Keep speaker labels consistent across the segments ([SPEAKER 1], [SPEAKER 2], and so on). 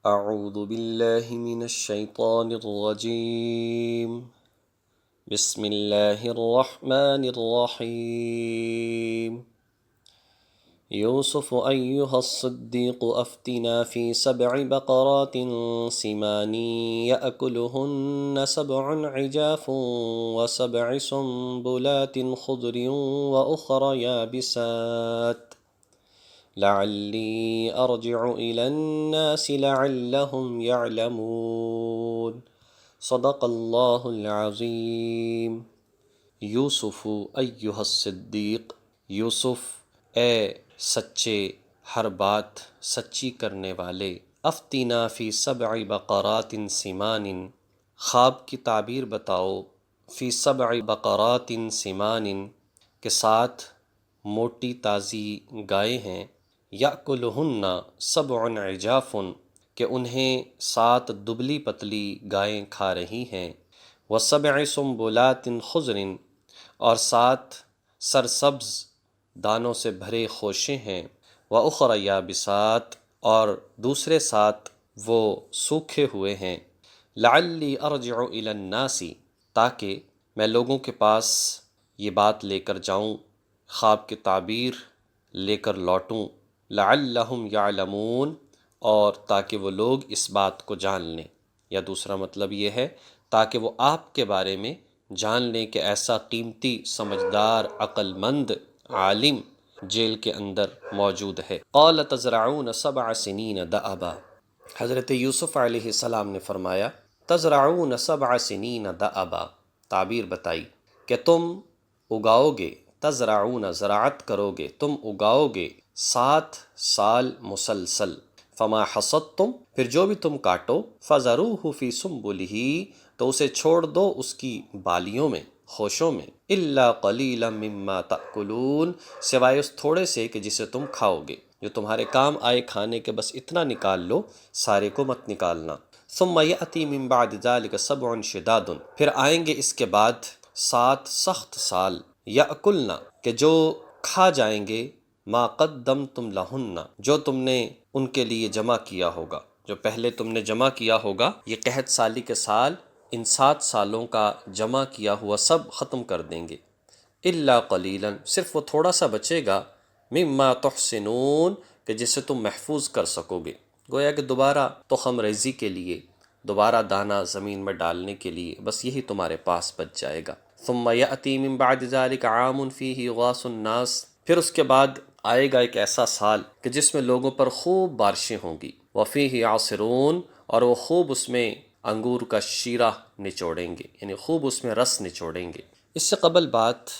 [SPEAKER 1] اعوذ باللہ من الشیطان الرجیم بسم اللہ الرحمن الرحیم یوسف ایہا الصدیق افتنا فی 7 بقرات سمان یأکلہن 7 عجاف و7 سنبلات خضر وأخر یابسات لعلی ارجع الی الناس لعلهم یعلمون صدق اللہ العظیم۔ یوسف ایہا الصدیق، یوسف اے سچے، ہر بات سچی کرنے والے، افتنا فی 7 بقرات سمان، خواب کی تعبیر بتاؤ، فی 7 بقرات سمان، کے 7 موٹی تازی گائے ہیں، یأکلہن 7 عجاف، کہ انہیں 7 دبلی پتلی گائیں کھا رہی ہیں، و7 سنبلات خضر، اور 7 سرسبز دانوں سے بھرے خوشے ہیں، وأخر یابسات، اور دوسرے 7 وہ سوکھے ہوئے ہیں، لعلی ارجع الی الناس، تاکہ میں لوگوں کے پاس یہ بات لے کر جاؤں، خواب کی تعبیر لے کر لوٹوں، لعلہم یعلمون، اور تاکہ وہ لوگ اس بات کو جان لیں، یا دوسرا مطلب یہ ہے تاکہ وہ آپ کے بارے میں جان لیں کہ ایسا قیمتی، سمجھدار، عقل مند عالم جیل کے اندر موجود ہے۔ قال تزرعون 7 سنین دأبا، حضرت یوسف علیہ السلام نے فرمایا تزرعون 7 سنین دأبا، تعبیر بتائی کہ تم اگاؤ گے، تزرعون زراعت کرو گے، تم اگاؤ گے 7 سال مسلسل، فما حصدتم، پھر جو بھی تم کاٹو، فذروہ فی سنبلہ، تو اسے چھوڑ دو اس کی بالیوں میں، خوشوں میں، الا قلیلا مما تأکلون، سوائے اس تھوڑے سے کہ جسے تم کھاؤ گے، جو تمہارے کام آئے کھانے کے، بس اتنا نکال لو، سارے کو مت نکالنا۔ ثم یأتی من بعد ذلک 7 شداد، پھر آئیں گے اس کے بعد 7 سخت سال، یأکلنا، کہ جو کھا جائیں گے، ما قدمتم لہن، جو تم نے ان کے لیے جمع کیا ہوگا، جو پہلے تم نے جمع کیا ہوگا، یہ قحط سالی کے سال ان 7 سالوں کا جمع کیا ہوا سب ختم کر دیں گے، الا قلیلا، صرف وہ تھوڑا سا بچے گا، مما تحسنون، کہ جسے تم محفوظ کر سکو گے، گویا کہ دوبارہ تخم ریزی کے لیے، دوبارہ دانہ زمین میں ڈالنے کے لیے، بس یہی تمہارے پاس بچ جائے گا۔ ثم یأتی من بعد ذلک عام فیہ یغاث الناس، پھر اس کے بعد آئے گا ایک ایسا سال کہ جس میں لوگوں پر خوب بارشیں ہوں گی، وفیہ یعصرون، اور وہ خوب اس میں انگور کا شیرہ نچوڑیں گے، یعنی خوب اس میں رس نچوڑیں گے۔ اس سے قبل بات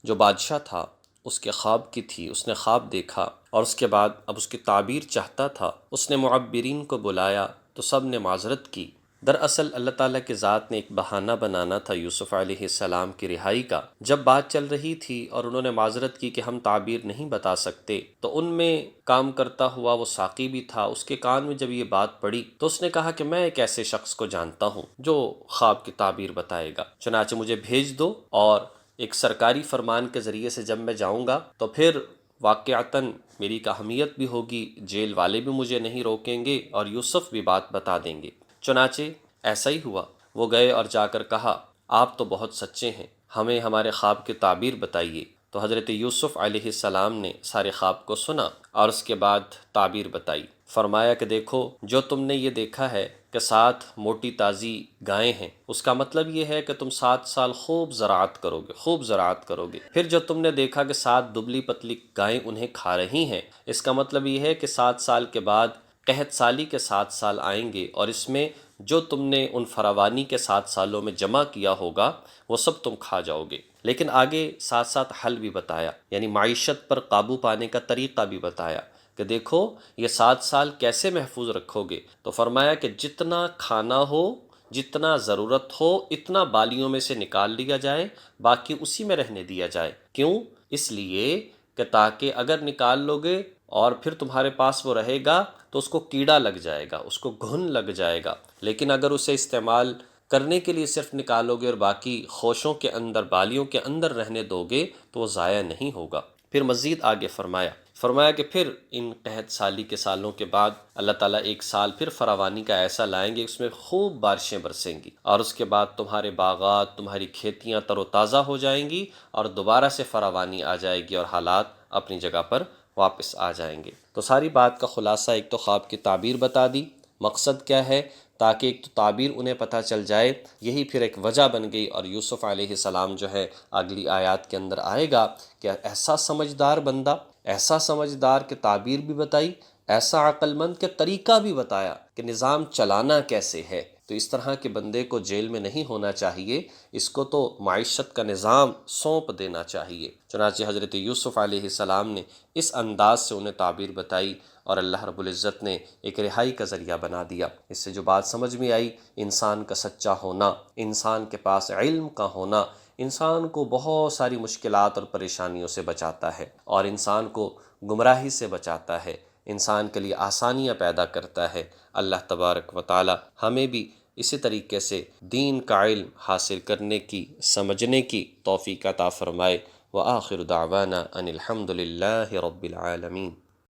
[SPEAKER 1] جو بادشاہ تھا اس کے خواب کی تھی، اس نے خواب دیکھا اور اس کے بعد اب اس کی تعبیر چاہتا تھا، اس نے معبرین کو بلایا تو سب نے معذرت کی۔ دراصل اللہ تعالیٰ کی ذات نے ایک بہانہ بنانا تھا یوسف علیہ السلام کی رہائی کا۔ جب بات چل رہی تھی اور انہوں نے معذرت کی کہ ہم تعبیر نہیں بتا سکتے، تو ان میں کام کرتا ہوا وہ ساقی بھی تھا، اس کے کان میں جب یہ بات پڑی تو اس نے کہا کہ میں ایک ایسے شخص کو جانتا ہوں جو خواب کی تعبیر بتائے گا، چنانچہ مجھے بھیج دو، اور ایک سرکاری فرمان کے ذریعے سے جب میں جاؤں گا تو پھر واقعتاً میری ایک اہمیت بھی ہوگی، جیل والے بھی مجھے نہیں روکیں گے اور یوسف بھی بات بتا دیں گے۔ چنانچہ ایسا ہی ہوا، وہ گئے اور جا کر کہا آپ تو بہت سچے ہیں، ہمیں ہمارے خواب کی تعبیر بتائیے۔ تو حضرت یوسف علیہ السلام نے سارے خواب کو سنا اور اس کے بعد تعبیر بتائی، فرمایا کہ دیکھو جو تم نے یہ دیکھا ہے کہ 7 موٹی تازی گائیں ہیں، اس کا مطلب یہ ہے کہ تم 7 سال خوب زراعت کرو گے، خوب زراعت کرو گے۔ پھر جو تم نے دیکھا کہ 7 دبلی پتلی گائیں انہیں کھا رہی ہیں، اس کا مطلب یہ ہے کہ 7 سال کے بعد قحط سالی کے 7 سال آئیں گے، اور اس میں جو تم نے ان فراوانی کے 7 سالوں میں جمع کیا ہوگا وہ سب تم کھا جاؤ گے۔ لیکن آگے ساتھ ساتھ حل بھی بتایا، یعنی معیشت پر قابو پانے کا طریقہ بھی بتایا کہ دیکھو یہ 7 سال کیسے محفوظ رکھو گے، تو فرمایا کہ جتنا کھانا ہو، جتنا ضرورت ہو، اتنا بالیوں میں سے نکال لیا جائے، باقی اسی میں رہنے دیا جائے۔ کیوں؟ اس لیے کہ تاکہ اگر نکال لو گے اور پھر تمہارے پاس وہ رہے گا تو اس کو کیڑا لگ جائے گا، اس کو گھن لگ جائے گا، لیکن اگر اسے استعمال کرنے کے لیے صرف نکالو گے اور باقی خوشوں کے اندر، بالیوں کے اندر رہنے دو گے تو وہ ضائع نہیں ہوگا۔ پھر مزید آگے فرمایا فرمایا کہ پھر ان قحط سالی کے سالوں کے بعد اللہ تعالیٰ ایک سال پھر فراوانی کا ایسا لائیں گے، اس میں خوب بارشیں برسیں گی، اور اس کے بعد تمہارے باغات، تمہاری کھیتیاں تر و تازہ ہو جائیں گی، اور دوبارہ سے فراوانی آ جائے گی، اور حالات اپنی جگہ پر واپس آ جائیں گے۔ تو ساری بات کا خلاصہ ایک تو خواب کی تعبیر بتا دی، مقصد کیا ہے، تاکہ ایک تو تعبیر انہیں پتہ چل جائے، یہی پھر ایک وجہ بن گئی، اور یوسف علیہ السلام جو ہے اگلی آیات کے اندر آئے گا کہ ایسا سمجھدار بندہ، ایسا سمجھدار کہ تعبیر بھی بتائی، ایسا عقل مند کہ طریقہ بھی بتایا کہ نظام چلانا کیسے ہے۔ تو اس طرح کے بندے کو جیل میں نہیں ہونا چاہیے، اس کو تو معیشت کا نظام سونپ دینا چاہیے۔ چنانچہ حضرت یوسف علیہ السلام نے اس انداز سے انہیں تعبیر بتائی، اور اللہ رب العزت نے ایک رہائی کا ذریعہ بنا دیا۔ اس سے جو بات سمجھ میں آئی، انسان کا سچا ہونا، انسان کے پاس علم کا ہونا، انسان کو بہت ساری مشکلات اور پریشانیوں سے بچاتا ہے، اور انسان کو گمراہی سے بچاتا ہے، انسان کے لیے آسانیاں پیدا کرتا ہے۔ اللہ تبارک و تعالی ہمیں بھی اسی طریقے سے دین کا علم حاصل کرنے کی، سمجھنے کی توفیق عطا فرمائے۔ وآخر دعوانا ان الحمد للہ رب العالمین۔